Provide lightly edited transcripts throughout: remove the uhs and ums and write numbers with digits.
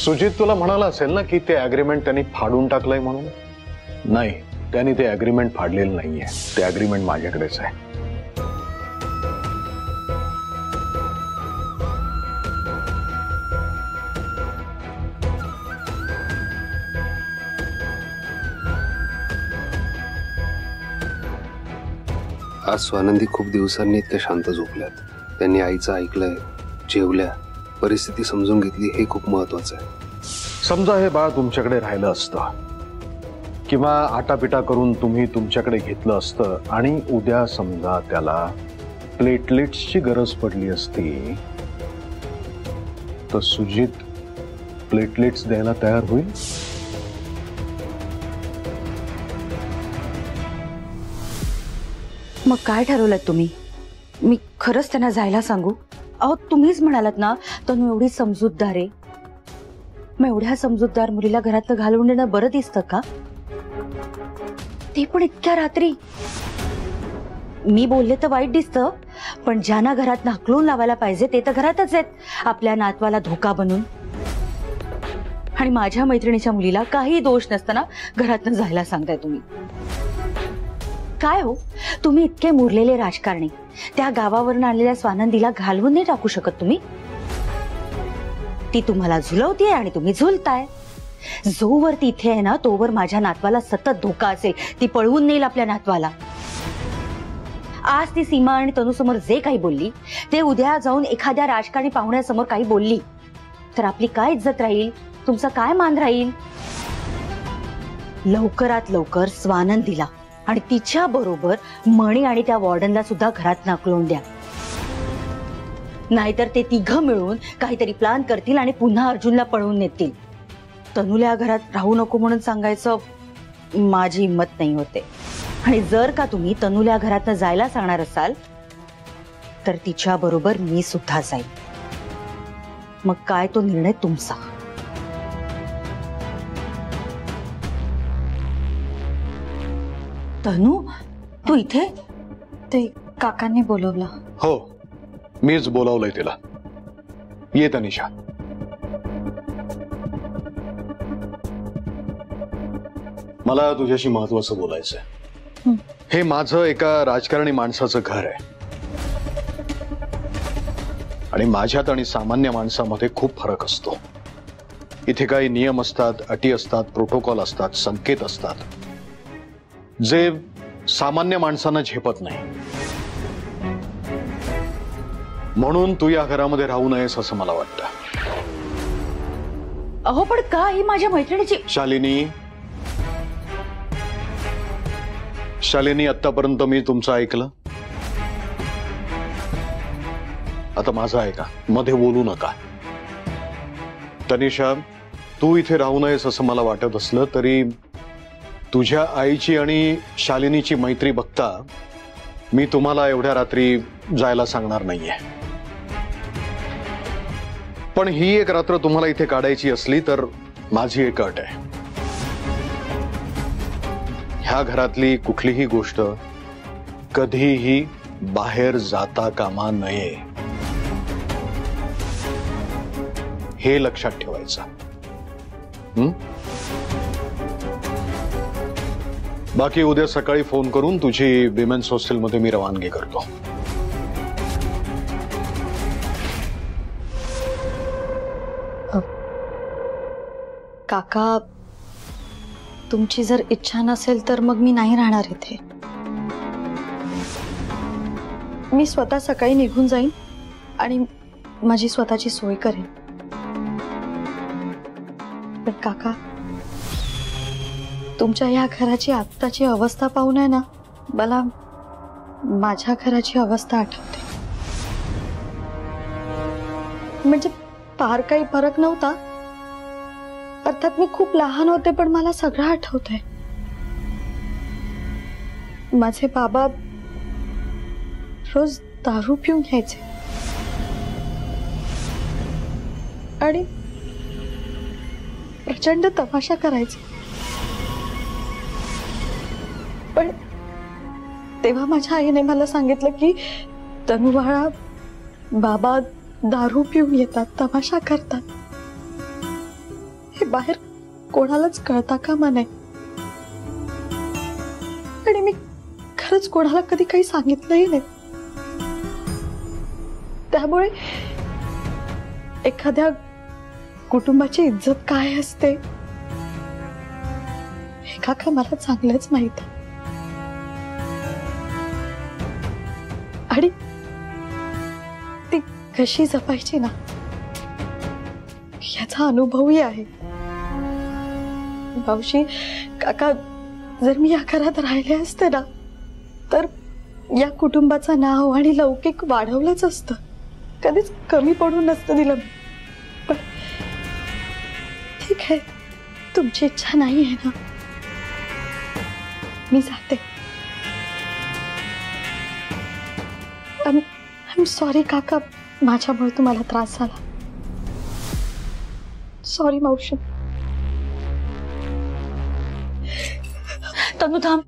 सुजित तुला म्हणाला असेल ना की ते अग्रीमेंट त्यांनी फाडून टाकलंय म्हणून? नाही, त्यांनी ते अग्रीमेंट फाडलेलं नाहीये. ते अग्रीमेंट माझ्याकडेच आहे. आज स्वानंदी खूप दिवसांनी इतक्या शांत झोपल्यात. त्यांनी आईचं ऐकलंय, जेवल्या, परिस्थिती समजून घेतली, हे खूप महत्वाचं आहे. समजा हे बाळ तुमच्याकडे राहिलं असतं किंवा आटापिटा करून तुम्ही तुमच्याकडे घेतलं असतं आणि उद्या समजा त्याला प्लेटलेट्सची गरज पडली असती तर सुजित प्लेटलेट्स द्यायला तयार होईल? मग काय ठरवलं तुम्ही? मी खरंच त्यांना जायला सांगू? अहो तुम्हीच म्हणालात ना तनु एवढी समजूतदार आहे. मग एवढ्या समजूतदार मुलीला घरात घालवून देणं बरं दिसतं का? ते पण इतक्या रात्री. मी बोलले तर वाईट दिसतं, पण ज्यांना घरात हकलून लावायला पाहिजे ते तर घरातच आहेत, आपल्या नातवाला धोका बनून. आणि माझ्या मैत्रिणीच्या मुलीला काही दोष नसताना घरातनं जायला सांगताय तुम्ही. काय हो तुम्ही इतके मुरलेले राजकारणी, त्या गावावरून आलेल्या स्वानंदीला घालवून नाही टाकू शकत तुम्ही? ती तुम्हाला झुलवतीये आणि तुम्ही झुलताय. जोवर ती इथे आहे ना तोवर माझ्या नातवाला सतत धोका असेल. ती पळवून नेईल आपल्या नातवाला. आज ती सीमा आणि तनु समोर जे काही बोलली ते उद्या जाऊन एखाद्या राजकारणी पाहुण्यासमोर काही बोलली तर आपली काय इज्जत राहील, तुमचा काय मान राहील? लवकरात लवकर स्वानंदीला आणि तिच्या बरोबर मणी आणि त्या वॉर्डनला सुद्धा घरात नाकलवून द्या. नाहीतर ते तिघं मिळून काहीतरी प्लान करतील आणि पुन्हा अर्जुनला पळवून नेतील. तनुला घरात राहू नको म्हणून सांगायचं माझी हिम्मत नाही होते. आणि जर का तुम्ही तनुला घरातनं जायला सांगणार असाल तर तिच्या बरोबर मी सुद्धा जाईल. मग काय तो निर्णय तुमचा. तनु तू इथे? ते काकांनी बोलवलं. हो, मीच बोलावलंय तिला. ये तनिषा. मला तुझ्याशी महत्वाचं बोलायचंय. हे माझं एका राजकारणी माणसाचं घर आहे आणि माझ्यात आणि सामान्य माणसामध्ये खूप फरक असतो. इथे काही नियम असतात, अटी असतात, प्रोटोकॉल असतात, संकेत असतात जे सामान्य माणसांना झेपत नाही. म्हणून तू या घरामध्ये राहू नयेस असं मला वाटतं. अहो पण का? ही माझ्या मैत्रिणीची. शालिनी आतापर्यंत मी तुमचं ऐकलं, आता माझं ऐका. मध्ये बोलू नका. तनिषा, तू इथे राहू नयेस असं मला वाटत असलं तरी तुझ्या आईची आणि शालिनीची मैत्री बघता मी तुम्हाला एवढ्या रात्री जायला सांगणार नाहीये. पण ही एक रात्र तुम्हाला इथे काढायची असली तर माझी एक अट आहे. ह्या घरातली कुठलीही गोष्ट कधीही बाहेर जाता कामा नये, हे लक्षात ठेवायचं. बाकी उद्या सकाळी फोन करून तुझी विमेन्स हॉस्टेलमध्ये मी रवानगी करतो. काका, तुमची जर इच्छा नसेल तर मग मी नाही राहणार इथे. मी स्वतः सकाळी निघून जाईन आणि माझी स्वतःची सोय करेन. पण काका, तुमच्या या घराची आत्ताची अवस्था पाहून आहे ना मला माझ्या घराची अवस्था आठवते. म्हणजे फार काही फरक नव्हता. अर्थात मी खूप लहान होते पण मला सगळं आठवतंय. माझे बाबा रोज दारू पिऊन यायचे आणि प्रचंड तमाशा करायचे. पण तेव्हा माझ्या आईने मला सांगितलं की तनु बाळा, बाबा दारू पिऊन येतात, तमाशा करतात. हे बाहेर कोणालाच कळता कामा नये. आणि मी खरंच कोणाला कधी काही सांगितलंही नाही. त्यामुळे एखाद्या कुटुंबाची इज्जत काय असते हे काका मला चांगलंच माहित आहे. आणि ती कशी जपायची ना याचा अनुभवही आहे. मावशी, काका, जर मी या घरात राहिले असते ना तर या कुटुंबाचं नाव आणि लौकिक वाढवलंच असतं, कधीच कमी पडून नसतं दिलं. पण ठीक आहे, तुमची इच्छा नाही आहे ना, मी जाते. I'm sorry काका, माझ्यामुळे तुम्हाला त्रास झाला. सॉरी मावशी. तनु थांब.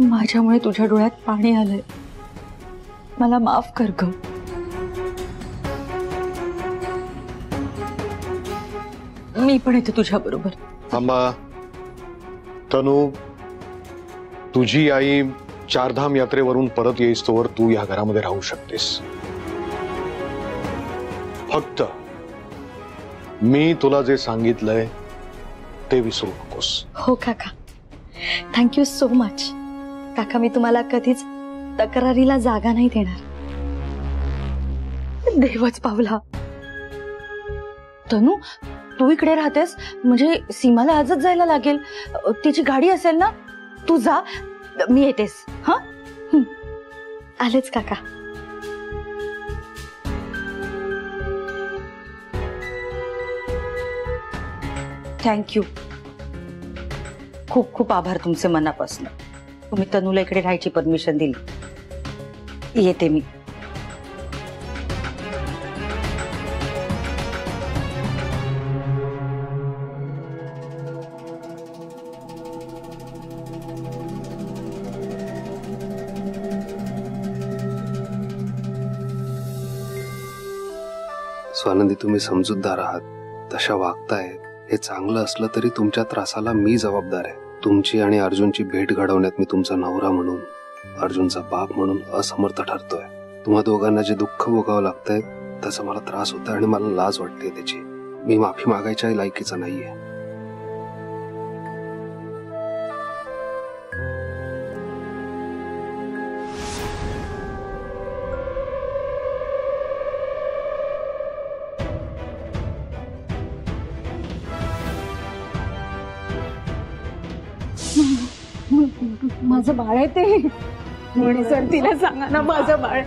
माझ्यामुळे तुझ्या डोळ्यात पाणी आलंय, मला माफ कर ग. मी पण येते तुझ्या बरोबर. थांबा. तनु, तुझी आई चारधाम यात्रेवरून परत येईस्तोवर तू या घरामध्ये राहू शकतेस. फक्त मी तुला जे सांगितलंय ते विसरू नकोस. हो काका, थँक्यू सो मच. काका, मी तुम्हाला कधीच तक्रारीला जागा नाही देणार. देवच पावला. तनु, तू इकडे राहतेस म्हणजे सीमाला आजच जायला लागेल. तिची गाडी असेल ना, तू जा, मी येतेस. हा, आलेच काका. थँक्यू. खूप खूप आभार तुमचे मनापासून. तुम्ही तनूला इकडे राहायची परमिशन दिली. येते मी. स्वानंदी, तुम्ही समजूतदार आहात, तशा वागताय हे चांगलं असलं तरी तुमच्या त्रासाला मी जबाबदार आहे. तुमची आणि अर्जुनची भेट घडवण्यात मी तुमचा नवरा म्हणून, अर्जुनचा बाप म्हणून असमर्थ ठरतोय. तुम्हा दोघांना जे दुःख भोगावं लागतंय त्याचा मला त्रास होतोय आणि मला लाज वाटते त्याची. मी माफी मागायच्या लायकीचा नाहीये. माझं बाळ आहे ते. म्हणे सर, तिला सांगा ना माझं बाळ.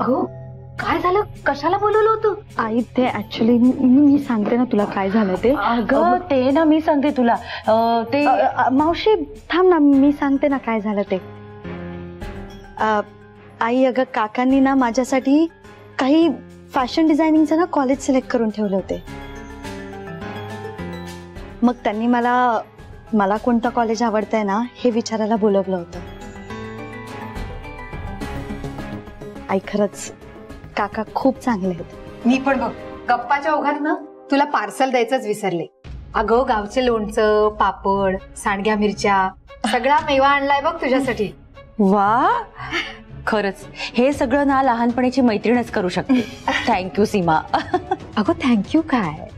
अहो, काय झालं? कशाला बोलवलं होतं? आई, ते ऍक्च्युली मी सांगते ना तुला काय झालं ते. अगं, ते ना मी सांगते तुला. ते मावशी थांब ना, मी सांगते ना काय झालं ते. आई, अगं काकांनी ना माझ्यासाठी काही फॅशन डिझायनिंगचं ना कॉलेज सिलेक्ट करून ठेवले होते. मग त्यांनी मला कोणतं कॉलेज आवडतंय ना हे विचारायला बोलवलं होतं. आई, खरंच काका खूप चांगले आहेत. मी पण बघ गप्पाच्या ओघात ना तुला पार्सल द्यायचंच विसरले. अगं, गावचे लोणचं, पापड, सांडग्या मिरच्या, सगळा मेवा आणलाय बघ तुझ्यासाठी. वा, खरंच हे सगळं ना लहानपणीची मैत्रीणच करू शकते. थँक्यू सीमा. अगं, थँक्यू काय.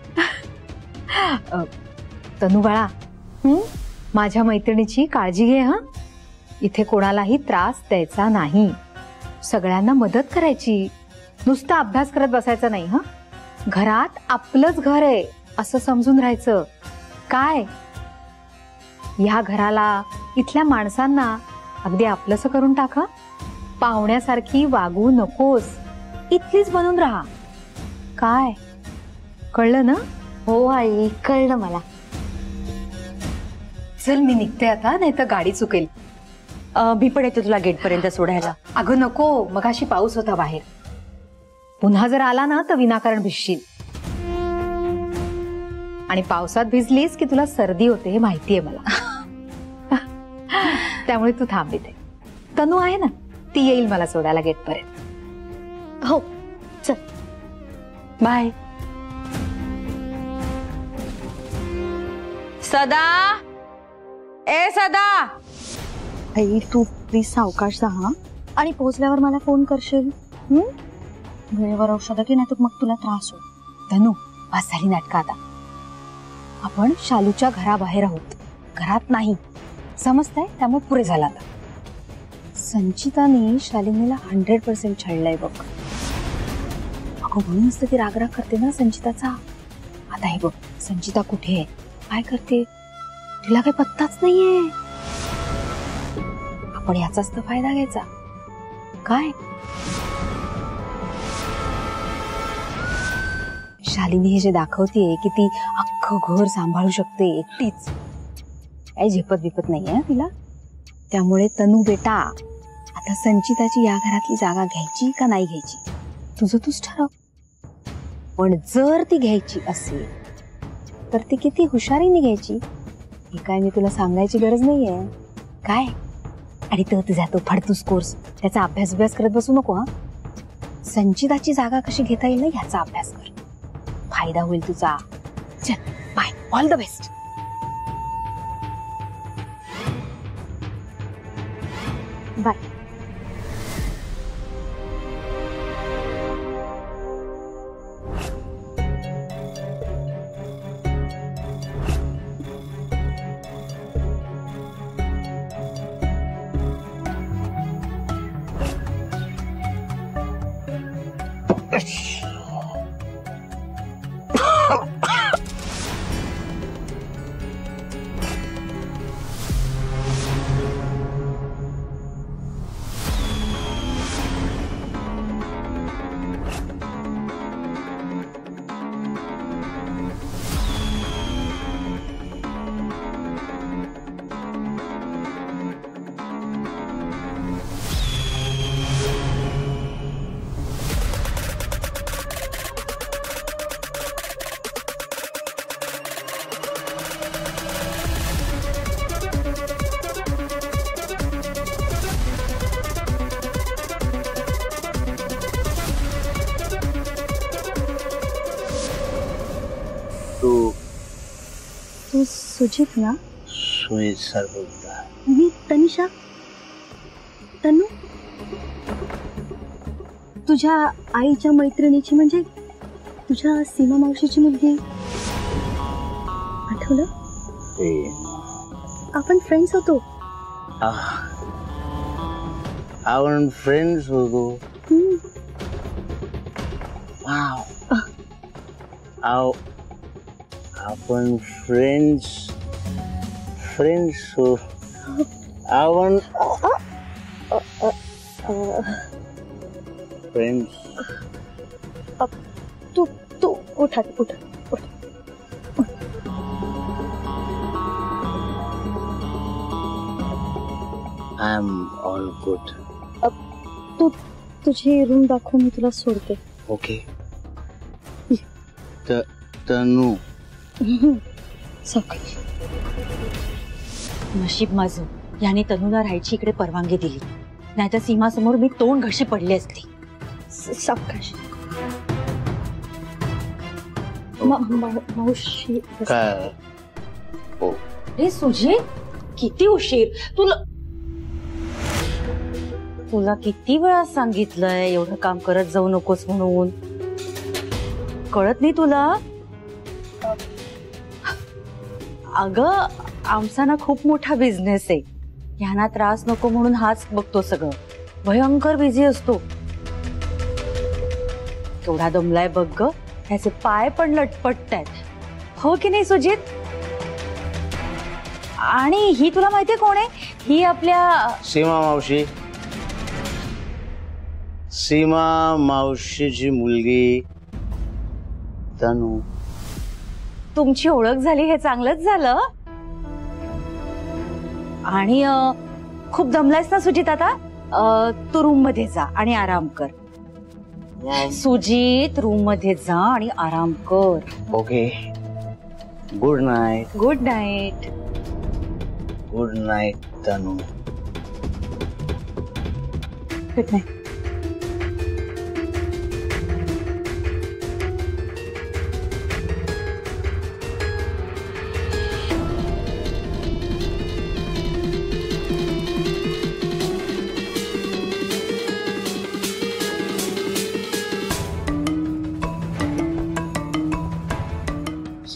तनू बाळा, माझ्या मैत्रिणीची काळजी घे. हा, इथे कोणालाही त्रास द्यायचा नाही, सगळ्यांना मदत करायची, नुसता अभ्यास करत बसायचा नाही. हा, घरात आपलंच घर आहे असं समजून राहायचं. काय या घराला, इथल्या माणसांना अगदी आपलंसं करून टाका. पाहुण्यासारखी वागू नकोस, इथलीच बनून राहा. काय कळलं ना? हो आई, कळलं मला. चल मी निघते आता, नाही तर गाडी चुकेल. मी पण येते तुला गेट पर्यंत सोडायला. अगं नको, मगाशी पाऊस होता बाहेर. पुन्हा जर आला ना तर विनाकारण भिजशील. आणि पावसात भिजलीस की तुला सर्दी होते हे माहितीये मला. त्यामुळे तू थांब इथे. तनू आहे ना, ती येईल मला सोडायला गेट पर्यंत. हो चल बाय. सदा, ए सदा. आई तू प्लीज सावकाश जा हा, आणि पोहोचल्यावर मला फोन करशील. वेळेवर औषधं घे, नाही तर मग तुला त्रास होईल. तनू बस झाली नाटकं आता. आपण शालूच्या घराबाहेर आहोत, घरात नाही, समजतंय? त्यामुळे पुरे झाला. आता संचिताने शालिनीला 100% छळलंय बघ. अगं म्हणूनच तर ती रागराग करते ना संचिताचा. आता हे बघ, संचिता कुठे आहे, काय करते, तिला काही पत्ताच नाहीये. आपण याचाच तर फायदा घ्यायचा. काय शालिनी हे जे दाखवतेय की ती अख्खं घर सांभाळू शकते एकटीच, काही झेपत बिपत नाहीये तिला. त्यामुळे तनू बेटा, आता संचिताची या घरातली जागा घ्यायची का नाही घ्यायची तुझं तूच ठरव. पण जर ती घ्यायची असेल तर ती किती हुशारीने घ्यायची हे काय मी तुला सांगायची गरज नाहीये. काय आणि तो तुझा तो फडतूस कोर्स, त्याचा अभ्यास करत बसू नको. हा, संचिताची जागा कशी घेता येईल ना ह्याचा अभ्यास कर, फायदा होईल तुझा. चल bye, all the best. Bye. तू सुजित ना? सुजित सर बोलता. मी तनिषा. तनू, तुझ्या आईच्या मैत्रिणीची, म्हणजे तुझ्या सीमा मावशीची मुलगी. आठवलं? आपण फ्रेंड्स होतो. आपण फ्रेंड्स होतो. आपण फ्रेंड्स हो. आपण फ्रेंड्स. तू उठा. I am all good. तुझी रूम दाखव, मी तुला सोडते. ओके. तनू, सकाळी नशीब माझं, याने तनूला राहायची इकडे परवानगी दिली, नाहीतर सीमा समोर मी तोंड घशी पडली असती. सावकाश. मावशी काय हे सुजी, किती उशीर. तुला किती वेळा सांगितलंय एवढं काम करत जाऊ नकोस म्हणून, कळत नाही तुला? अगं आमचा ना खूप मोठा बिझनेस आहे, ह्यांना त्रास नको म्हणून हाच बघतो सगळं. भयंकर बिझी असतो. केवढा दमलाय बघ ग, ह्याचे पाय पण लटपटतायत, हो की नाही सुजित? आणि ही तुला माहितीये कोण आहे? ही आपल्या सीमा मावशी, सीमा मावशीची मुलगी तनू. तुमची ओळख झाली हे चांगलंच झालं. आणि खूप दमलायस ना सुजित आता? तू रूम मध्ये जा आणि आराम कर. सुजित, रूम मध्ये जा आणि आराम कर. Okay. Good night. Good night. Good night Tanu. Good night.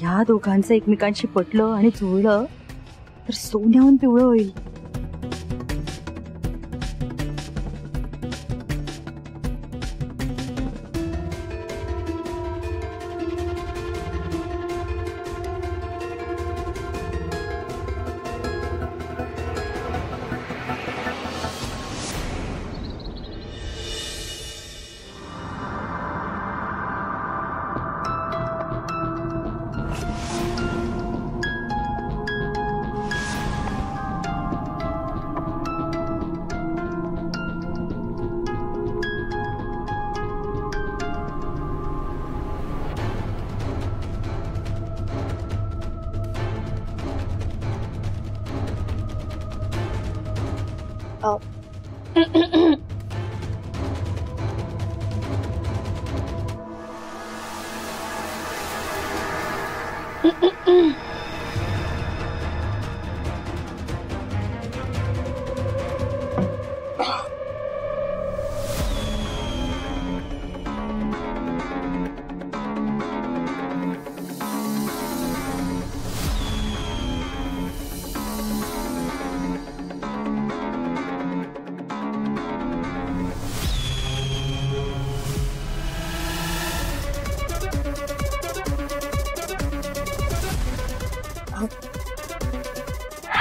या दोघांचं एकमेकांशी पटलं आणि जुळलं तर सोन्याहून पिवळं होईल.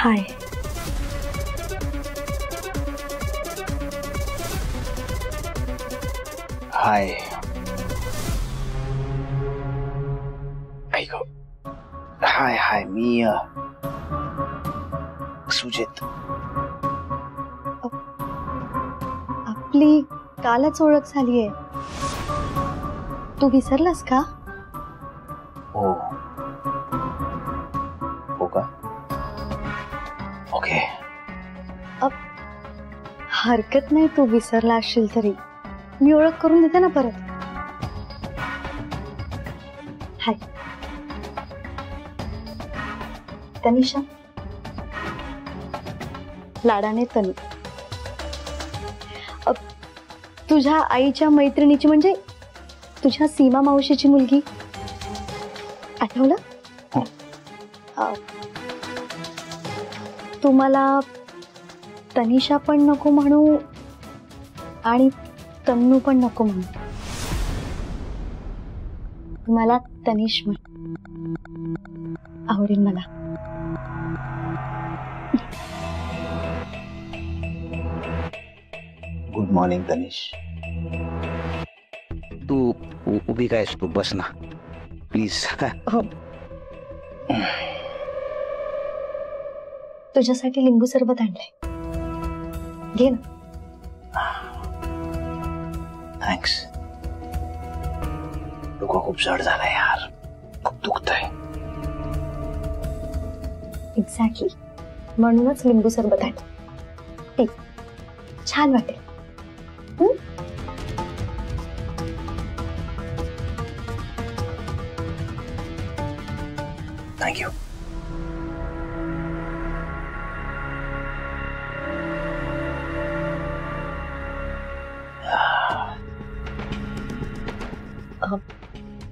हाय. हाय. ऐक. हाय हाय, मी सुजित. आपली कालच ओळख झालीये. तू विसरलास का? हो. हो का? ओके. हरकत नाही तू विसरला असशील तरी. मी ओळख करून देते ना परत. हाय तनिषा. लाडाने तनू. तुझ्या आईच्या मैत्रिणीची म्हणजे तुझ्या सीमा मावशीची मुलगी. आठवलं? तुम्हाला तनिषा पण नको म्हणू आणि तन्नू पण नको म्हणू. मला तनिष म्हण. आवडेल मला. Good morning Tanish. तू उभी काय, तू बस ना प्लीज. हो. तुझ्यासाठी लिंबू सरबत आणलंय, घे ना. थँक्स. डोकं खूप जड झालंय यार, खूप दुखतंय. एक्झॅक्टली, म्हणूनच लिंबू सरबत आणलं. ठीक, छान वाटेल. थँक्यू.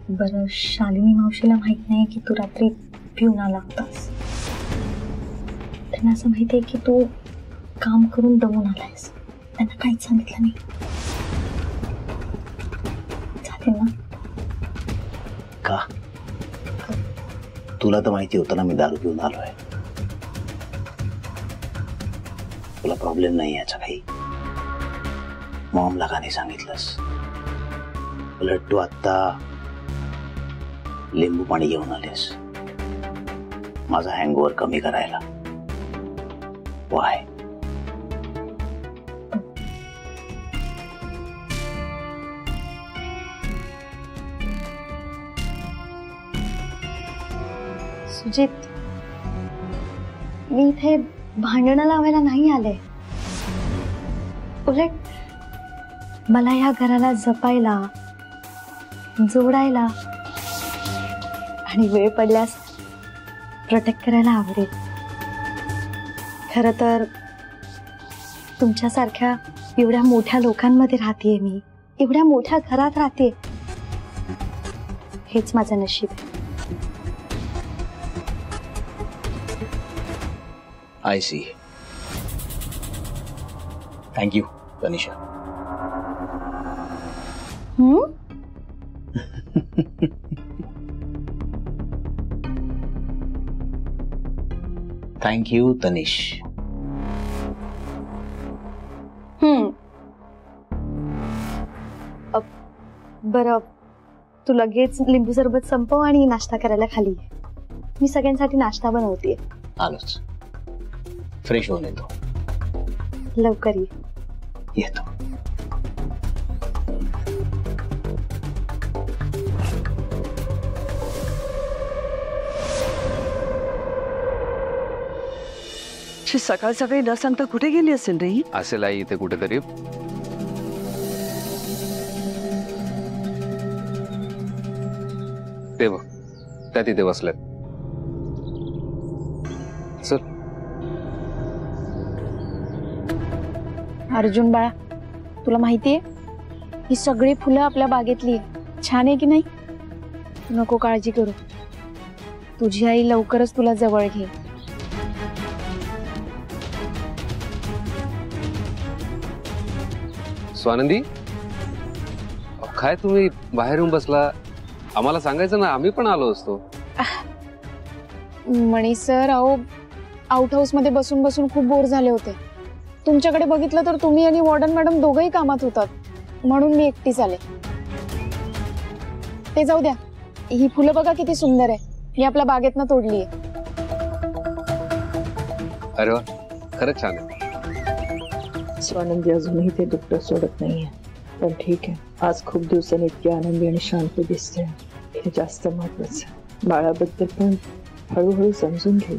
बरं, शालिनी मावशीला माहित नाही की तू रात्री पिऊन आला होतास. त्यांना असं माहिती आहे की तू काम करून दमून आलायस. त्यांना काहीच सांगितलं नाही. चालेल ना? का? तुला तर माहिती होतं ना मी दारू पिऊन आलोय. तुला प्रॉब्लेम नाही याचा काही. मॉमला का नाही सांगितलंस? उलट तू आत्ता लिंबू पाणी घेऊन आलेस माझा हँगओव्हर कमी करायला. वाय? सुजित, मी इथे भांडणं लावायला नाही आले. उलट मला या घराला जपायला, जोडायला आणि वेळ पडल्यास प्रोटेक्ट करायला आवडेल. खरं तर तुमच्यासारख्या एवढ्या मोठ्या लोकांमध्ये राहतेय मी, एवढ्या मोठ्या घरात राहते. हेच माझं नशीब आहे. I see. Thank you, Tanisha. Thank you, Tanish. बरं, तू लगेच लिंबू सरबत संपव आणि नाश्ता करायला खाली ये. मी सगळ्यांसाठी नाश्ता बनवतेय. आलोच. फ्रेश होऊन येतो. लवकर ये. येतो. सकाळ सकाळी न सांगता कुठे गेली असेल रे? असेल आई इथे कुठेतरी. ते बघ त्या तिथे बसल्यात. चल. अर्जुन बाळा, तुला माहितीये ही सगळी फुलं आपल्या बागेतली छान आहे की नाही? नको काळजी करू, तुझी आई लवकरच तुला जवळ घे. स्वानंदी, काय तुम्ही बाहेर येऊन बसला? आम्हाला सांगायचं ना, आम्ही पण आलो असतो. मणी सर, अहो आउट हाऊस मध्ये बसून बसून खूप बोर झाले होते. तुमच्याकडे बघितलं तर तुम्ही आणि वॉर्डन मॅडम दोघंही कामात होतात, म्हणून मी एकटीच आले. ते जाऊ द्या, ही फुलं बघा किती सुंदर आहे. मी आपल्या बागेतनं तोडलीये. अरे वा, खरंच छान आहे. स्वानंदी अजूनही ते दुःख सोडत नाहीये, पण ठीक आहे. आज खूप दिवसांनी इतकी आनंदी आणि शांत दिसते, हे जास्त महत्वाचं. बाळाबद्दल पण हळूहळू समजून घेऊ.